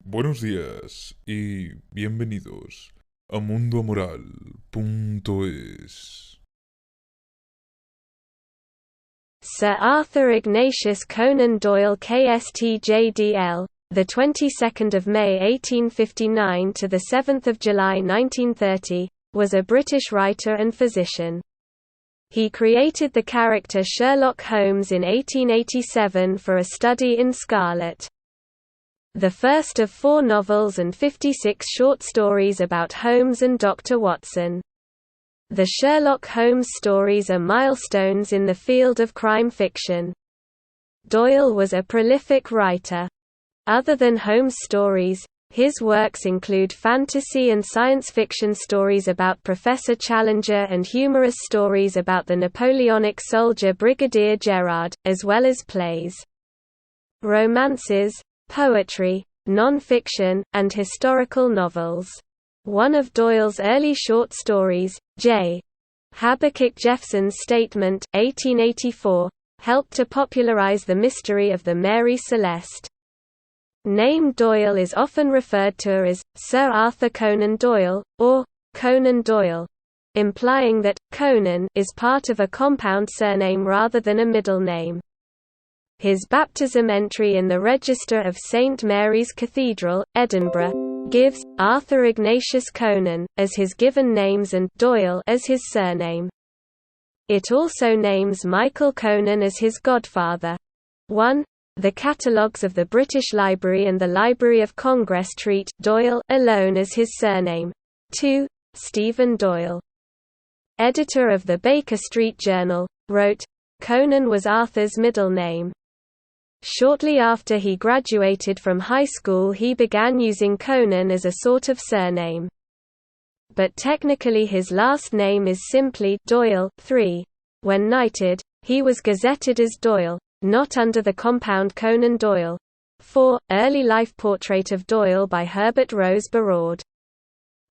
Buenos días y bienvenidos a mundoamoral.es. Sir Arthur Ignatius Conan Doyle KStJ DL, the 22nd of May 1859 to the 7th of July 1930, was a British writer and physician. He created the character Sherlock Holmes in 1887 for a study in Scarlet. The first of 4 novels and 56 short stories about Holmes and Dr. Watson. The Sherlock Holmes stories are milestones in the field of crime fiction. Doyle was a prolific writer. Other than Holmes stories, his works include fantasy and science fiction stories about Professor Challenger and humorous stories about the Napoleonic soldier Brigadier Gerard, as well as plays. Romances, poetry, non-fiction, and historical novels. One of Doyle's early short stories, J. Habakkuk Jeffson's Statement, 1884, helped to popularize the mystery of the Mary Celeste. Name Doyle is often referred to as Sir Arthur Conan Doyle, or Conan Doyle, implying that Conan is part of a compound surname rather than a middle name. His baptism entry in the Register of St Mary's Cathedral, Edinburgh, gives Arthur Ignatius Conan as his given names and Doyle as his surname. It also names Michael Conan as his godfather. 1. The catalogues of the British Library and the Library of Congress treat Doyle alone as his surname. 2. Stephen Doyle, editor of the Baker Street Journal, wrote, "Conan was Arthur's middle name." Shortly after he graduated from high school he began using Conan as a sort of surname. But technically his last name is simply Doyle. 3. When knighted, he was gazetted as Doyle, not under the compound Conan Doyle. 4. Early life portrait of Doyle by Herbert Rose Barraud.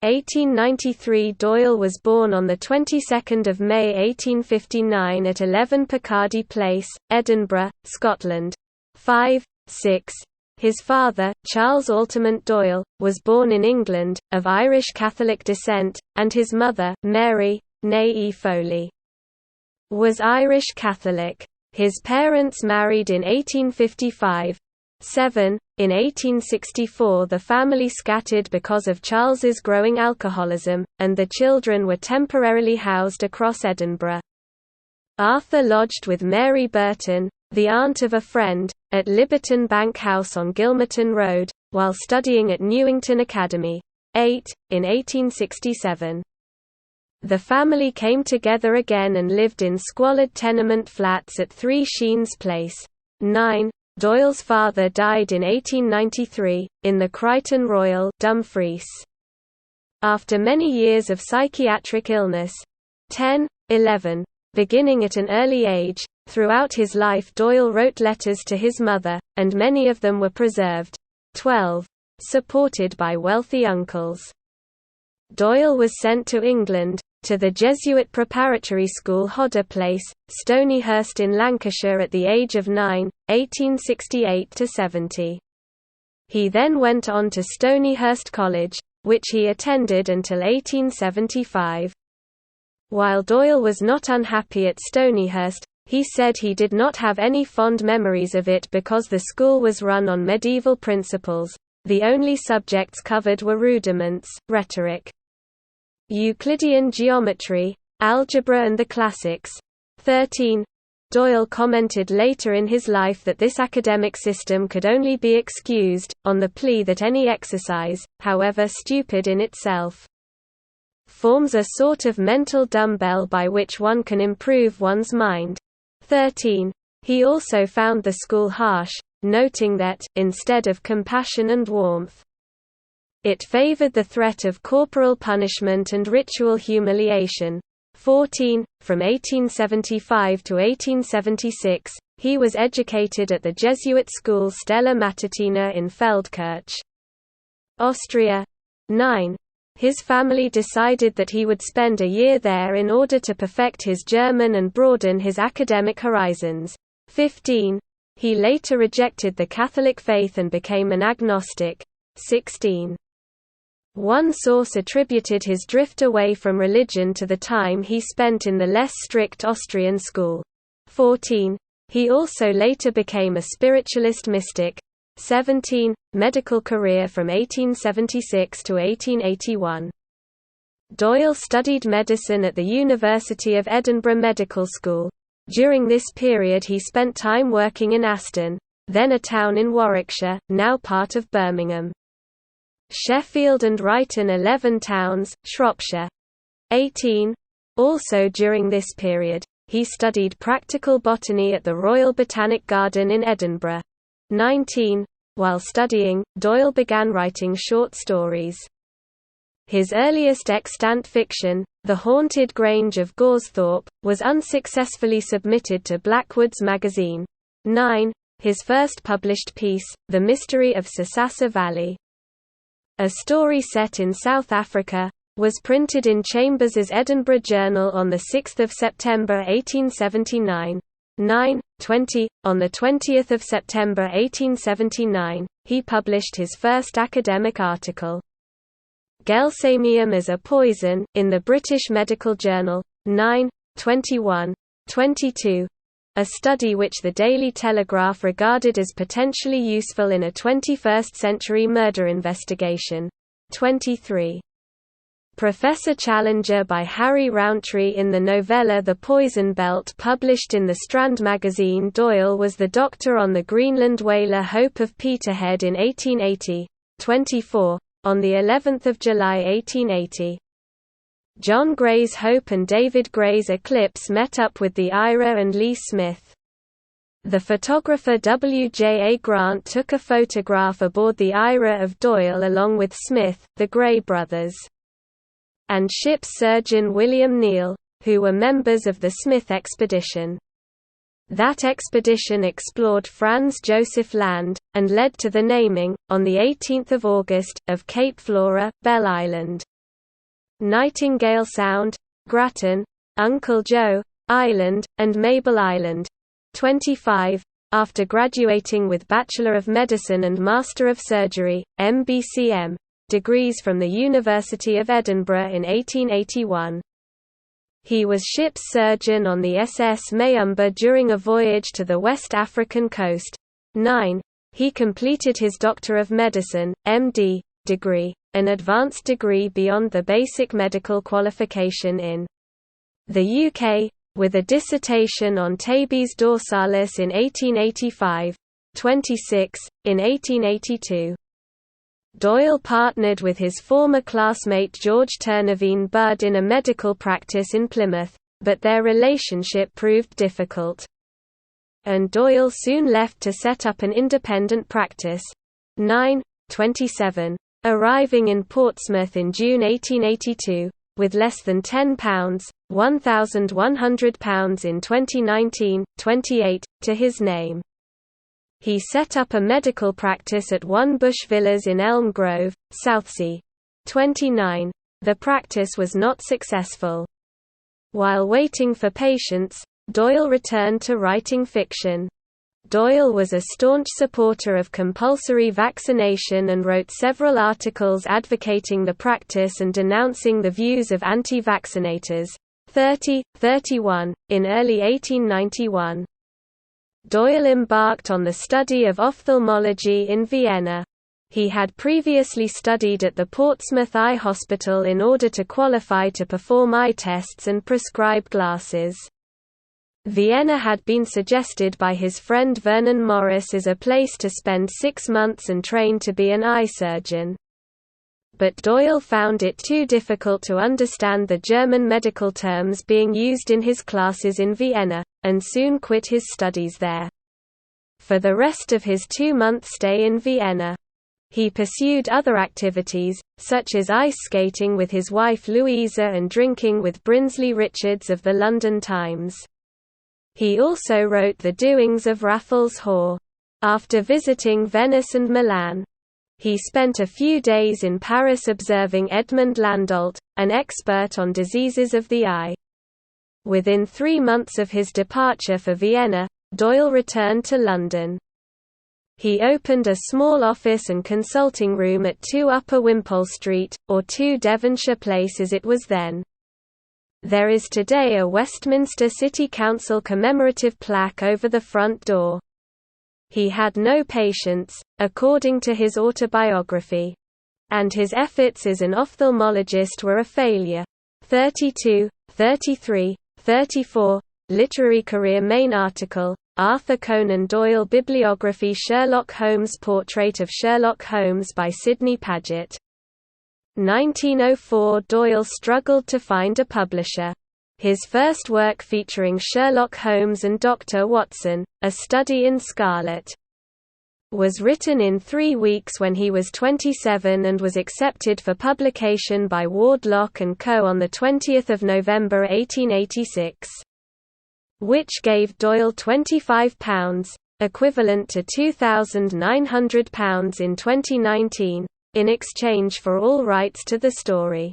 1893 Doyle was born on the 22nd of May 1859 at 11 Picardy Place, Edinburgh, Scotland. 5. 6. His father, Charles Altamont Doyle, was born in England, of Irish Catholic descent, and his mother, Mary, née Foley, was Irish Catholic. His parents married in 1855. 7. In 1864 the family scattered because of Charles's growing alcoholism, and the children were temporarily housed across Edinburgh. Arthur lodged with Mary Burton, the aunt of a friend, at Liberton Bank House on Gilmerton Road, while studying at Newington Academy. 8. In 1867. The family came together again and lived in squalid tenement flats at 3 Sheens Place. 9. Doyle's father died in 1893, in the Crichton Royal, Dumfries, after many years of psychiatric illness. 10. 11. Beginning at an early age, throughout his life Doyle wrote letters to his mother, and many of them were preserved. 12. Supported by wealthy uncles. Doyle was sent to England, to the Jesuit preparatory school Hodder Place, Stonyhurst in Lancashire at the age of 9, 1868–70. He then went on to Stonyhurst College, which he attended until 1875. While Doyle was not unhappy at Stonyhurst, he said he did not have any fond memories of it because the school was run on medieval principles. The only subjects covered were rudiments, rhetoric, Euclidean geometry, algebra and the classics. 13. Doyle commented later in his life that this academic system could only be excused, on the plea that any exercise, however stupid in itself, forms a sort of mental dumbbell by which one can improve one's mind. 13. He also found the school harsh, noting that, instead of compassion and warmth, it favored the threat of corporal punishment and ritual humiliation. 14. From 1875 to 1876, he was educated at the Jesuit school Stella Matutina in Feldkirch, Austria. 9. His family decided that he would spend a year there in order to perfect his German and broaden his academic horizons. 15. He later rejected the Catholic faith and became an agnostic. 16. One source attributed his drift away from religion to the time he spent in the less strict Austrian school. 14. He also later became a spiritualist mystic. 17. Medical career from 1876 to 1881. Doyle studied medicine at the University of Edinburgh Medical School. During this period he spent time working in Aston, then a town in Warwickshire, now part of Birmingham. Sheffield and Ryton 11 towns, Shropshire. 18. Also during this period, he studied practical botany at the Royal Botanic Garden in Edinburgh. 19. While studying, Doyle began writing short stories. His earliest extant fiction, The Haunted Grange of Goresthorpe, was unsuccessfully submitted to Blackwood's magazine. 9. His first published piece, The Mystery of Sasassa Valley, a story set in South Africa, was printed in Chambers's Edinburgh Journal on 6 September 1879. 9. 20. On 20 September 1879, he published his first academic article, Gelsemium as a Poison, in the British Medical Journal. 9. 21. 22. A study which the Daily Telegraph regarded as potentially useful in a 21st-century murder investigation. 23. Professor Challenger by Harry Rountree in the novella The Poison Belt published in the Strand magazine. Doyle was the doctor on the Greenland whaler Hope of Peterhead in 1880. 24. On the 11th of July 1880. John Gray's Hope and David Gray's Eclipse met up with the Ira and Lee Smith. The photographer W. J. A. Grant took a photograph aboard the Ira of Doyle along with Smith, the Gray brothers, and ship's surgeon William Neal, who were members of the Smith expedition. That expedition explored Franz Joseph Land, and led to the naming, on 18 August, of Cape Flora, Bell Island, Nightingale Sound, Grattan, Uncle Joe Island, and Mabel Island. 25. After graduating with Bachelor of Medicine and Master of Surgery, MBCM, degrees from the University of Edinburgh in 1881. He was ship's surgeon on the SS Mayumba during a voyage to the West African coast. 9. He completed his Doctor of Medicine, MD, degree, an advanced degree beyond the basic medical qualification in the UK, with a dissertation on Tabes dorsalis in 1885. 26. In 1882. Doyle partnered with his former classmate George Turnavine Budd in a medical practice in Plymouth, but their relationship proved difficult, and Doyle soon left to set up an independent practice. 9. 27. Arriving in Portsmouth in June 1882, with less than £10, £1,100 in 2019, 28, to his name, he set up a medical practice at 1 Bush Villas in Elm Grove, Southsea. 29. The practice was not successful. While waiting for patients, Doyle returned to writing fiction. Doyle was a staunch supporter of compulsory vaccination and wrote several articles advocating the practice and denouncing the views of anti-vaccinators. 30. 31. In early 1891. Doyle embarked on the study of ophthalmology in Vienna. He had previously studied at the Portsmouth Eye Hospital in order to qualify to perform eye tests and prescribe glasses. Vienna had been suggested by his friend Vernon Morris as a place to spend 6 months and train to be an eye surgeon. But Doyle found it too difficult to understand the German medical terms being used in his classes in Vienna, and soon quit his studies there. For the rest of his 2-month stay in Vienna, he pursued other activities, such as ice skating with his wife Louisa and drinking with Brinsley Richards of the London Times. He also wrote The Doings of Raffles Haw. After visiting Venice and Milan, he spent a few days in Paris observing Edmond Landolt, an expert on diseases of the eye. Within 3 months of his departure for Vienna, Doyle returned to London. He opened a small office and consulting room at 2 Upper Wimpole Street, or 2 Devonshire Place as it was then. There is today a Westminster City Council commemorative plaque over the front door. He had no patience, according to his autobiography. And his efforts as an ophthalmologist were a failure. 32, 33, 34, literary career. Main article, Arthur Conan Doyle. Bibliography. Sherlock Holmes. Portrait of Sherlock Holmes by Sidney Paget. 1904. Doyle struggled to find a publisher. His first work, featuring Sherlock Holmes and Dr. Watson, A Study in Scarlet, was written in 3 weeks when he was 27 and was accepted for publication by Ward Lock & Co. on 20 November 1886. Which gave Doyle £25, equivalent to £2,900 in 2019, in exchange for all rights to the story.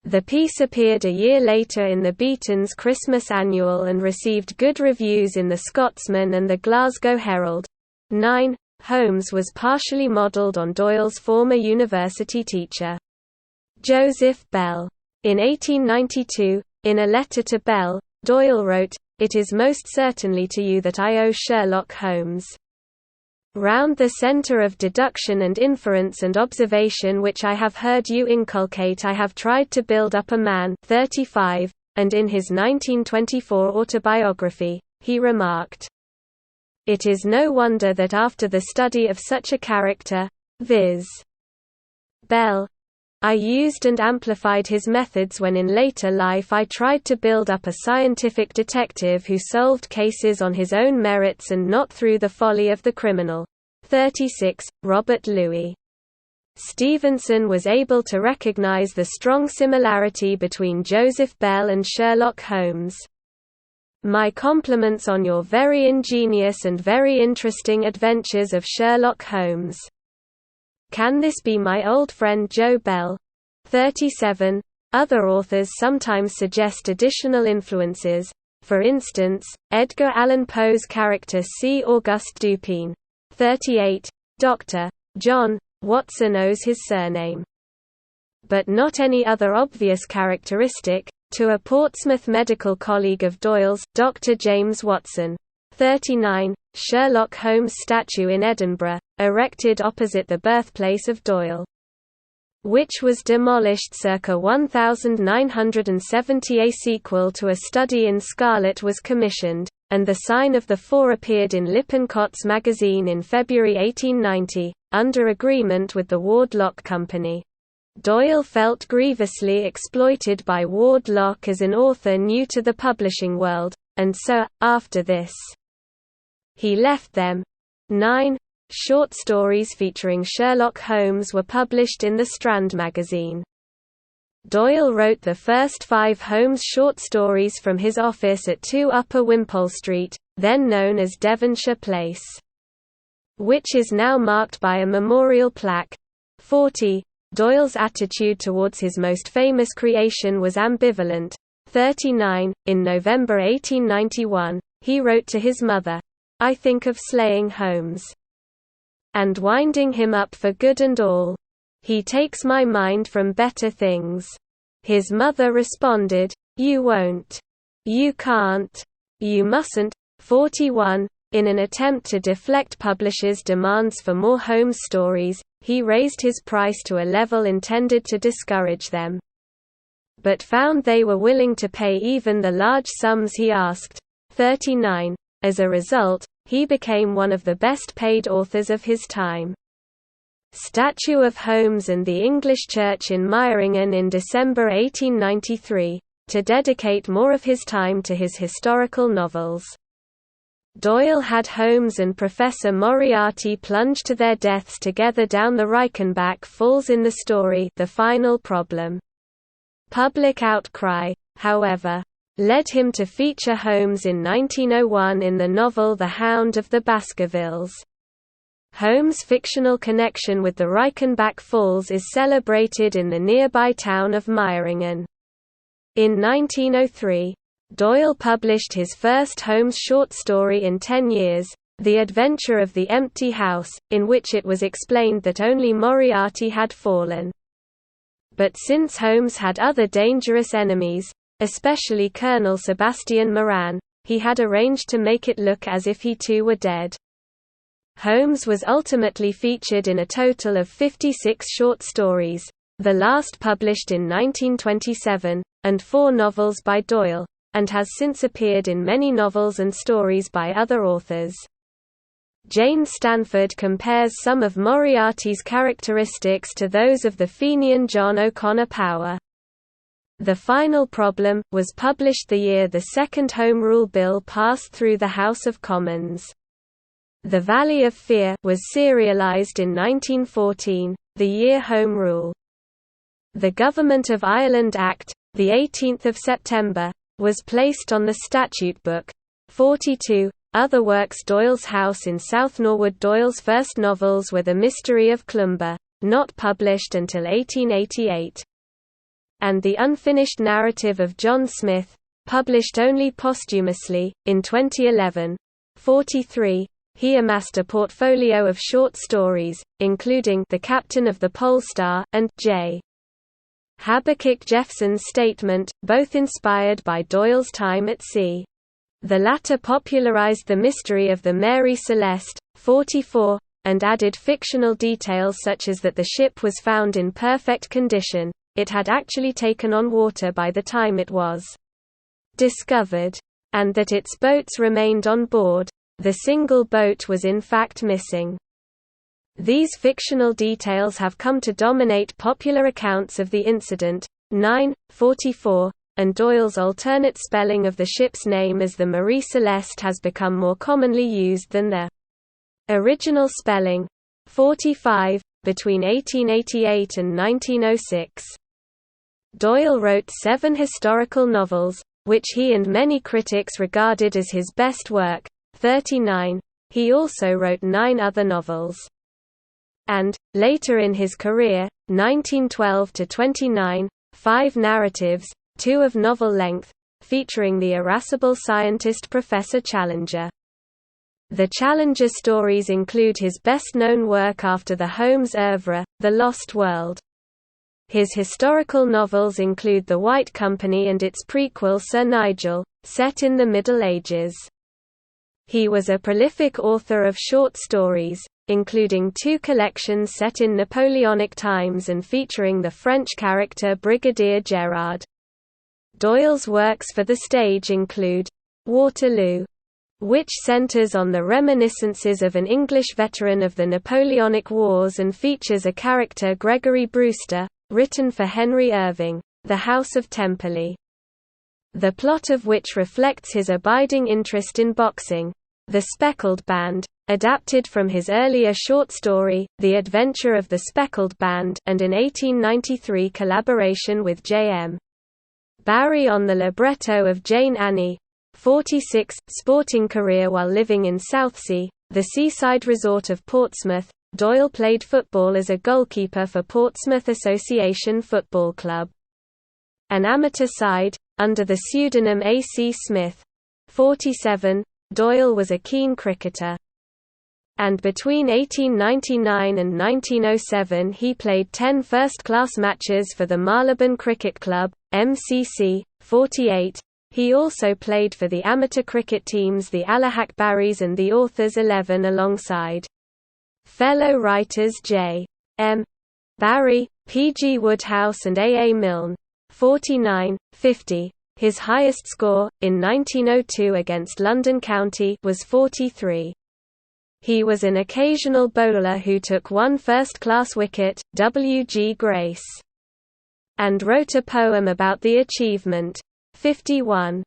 The piece appeared a year later in the Beaton's Christmas Annual and received good reviews in The Scotsman and the Glasgow Herald. 9. Holmes was partially modelled on Doyle's former university teacher, Joseph Bell. In 1892, in a letter to Bell, Doyle wrote, "It is most certainly to you that I owe Sherlock Holmes. Round the centre of deduction and inference and observation which I have heard you inculcate I have tried to build up a man." 35, and in his 1924 autobiography, he remarked, "It is no wonder that after the study of such a character, viz. Bell, I used and amplified his methods when in later life I tried to build up a scientific detective who solved cases on his own merits and not through the folly of the criminal." 36. Robert Louis Stevenson was able to recognize the strong similarity between Joseph Bell and Sherlock Holmes. "My compliments on your very ingenious and very interesting adventures of Sherlock Holmes. Can this be my old friend Joe Bell?" 37. Other authors sometimes suggest additional influences, for instance, Edgar Allan Poe's character C. Auguste Dupin. 38. Dr. John Watson owes his surname, but not any other obvious characteristic, to a Portsmouth medical colleague of Doyle's, Dr. James Watson. 39. Sherlock Holmes statue in Edinburgh, erected opposite the birthplace of Doyle, which was demolished circa 1970. A sequel to A Study in Scarlet was commissioned, and The Sign of the Four appeared in Lippincott's magazine in February 1890, under agreement with the Ward Lock Company. Doyle felt grievously exploited by Ward Lock as an author new to the publishing world, and so, after this, he left them. 9. Short stories featuring Sherlock Holmes were published in the Strand magazine. Doyle wrote the first 5 Holmes short stories from his office at 2 Upper Wimpole Street, then known as Devonshire Place, which is now marked by a memorial plaque. 40. Doyle's attitude towards his most famous creation was ambivalent. 39. In November 1891, he wrote to his mother, "I think of slaying Holmes and winding him up for good and all. He takes my mind from better things." His mother responded, "You won't. You can't. You mustn't." 41. In an attempt to deflect publishers' demands for more Holmes stories, he raised his price to a level intended to discourage them, but found they were willing to pay even the large sums he asked. 39. As a result, he became one of the best-paid authors of his time. Statue of Holmes and the English Church in Meiringen in December 1893, to dedicate more of his time to his historical novels. Doyle had Holmes and Professor Moriarty plunge to their deaths together down the Reichenbach Falls in the story The Final Problem. Public outcry, however, led him to feature Holmes in 1901 in the novel The Hound of the Baskervilles. Holmes' fictional connection with the Reichenbach Falls is celebrated in the nearby town of Meiringen. In 1903, Doyle published his first Holmes short story in 10 years, The Adventure of the Empty House, in which it was explained that only Moriarty had fallen. But since Holmes had other dangerous enemies, especially Colonel Sebastian Moran, he had arranged to make it look as if he too were dead. Holmes was ultimately featured in a total of 56 short stories, the last published in 1927, and 4 novels by Doyle, and has since appeared in many novels and stories by other authors. Jane Stanford compares some of Moriarty's characteristics to those of the Fenian John O'Connor Power. The Final Problem was published the year the second Home Rule Bill passed through the House of Commons. The Valley of Fear was serialized in 1914, the year Home Rule. The Government of Ireland Act, the 18th of September, was placed on the statute book. 42 other works. Doyle's House in South Norwood. Doyle's first novels were The Mystery of Clumber, not published until 1888. And The Unfinished Narrative of John Smith, published only posthumously, in 2011. 43. He amassed a portfolio of short stories, including The Captain of the Pole Star, and J. Habakkuk Jeffson's Statement, both inspired by Doyle's time at sea. The latter popularized the mystery of the Mary Celeste, 44, and added fictional details such as that the ship was found in perfect condition, it had actually taken on water by the time it was discovered, and that its boats remained on board. The single boat was in fact missing. These fictional details have come to dominate popular accounts of the incident. 9:44, and Doyle's alternate spelling of the ship's name as the Marie Celeste has become more commonly used than the original spelling. 45, between 1888 and 1906. Doyle wrote 7 historical novels, which he and many critics regarded as his best work. 39. He also wrote 9 other novels. And, later in his career, 1912 to 29, 5 narratives, 2 of novel length, featuring the irascible scientist Professor Challenger. The Challenger stories include his best-known work after the Holmes oeuvre, The Lost World. His historical novels include The White Company and its prequel Sir Nigel, set in the Middle Ages. He was a prolific author of short stories, including 2 collections set in Napoleonic times and featuring the French character Brigadier Gerard. Doyle's works for the stage include Waterloo, which centers on the reminiscences of an English veteran of the Napoleonic Wars and features a character Gregory Brewster, written for Henry Irving, The House of Temperley. The plot of which reflects his abiding interest in boxing. The Speckled Band, adapted from his earlier short story, The Adventure of the Speckled Band, and an 1893 collaboration with J.M. Barrie on the libretto of Jane Annie. 46. Sporting career. While living in Southsea, the seaside resort of Portsmouth, Doyle played football as a goalkeeper for Portsmouth Association Football Club. An amateur side, under the pseudonym A. C. Smith. 47. Doyle was a keen cricketer. And between 1899 and 1907 he played 10 first-class matches for the Marylebone Cricket Club, MCC. 48. He also played for the amateur cricket teams the Allahabad Barries and the Authors 11 alongside fellow writers J. M. Barrie, P. G. Woodhouse and A. A. Milne. 49, 50. His highest score, in 1902 against London County, was 43. He was an occasional bowler who took 1 first-class wicket, W. G. Grace, and wrote a poem about the achievement. 51.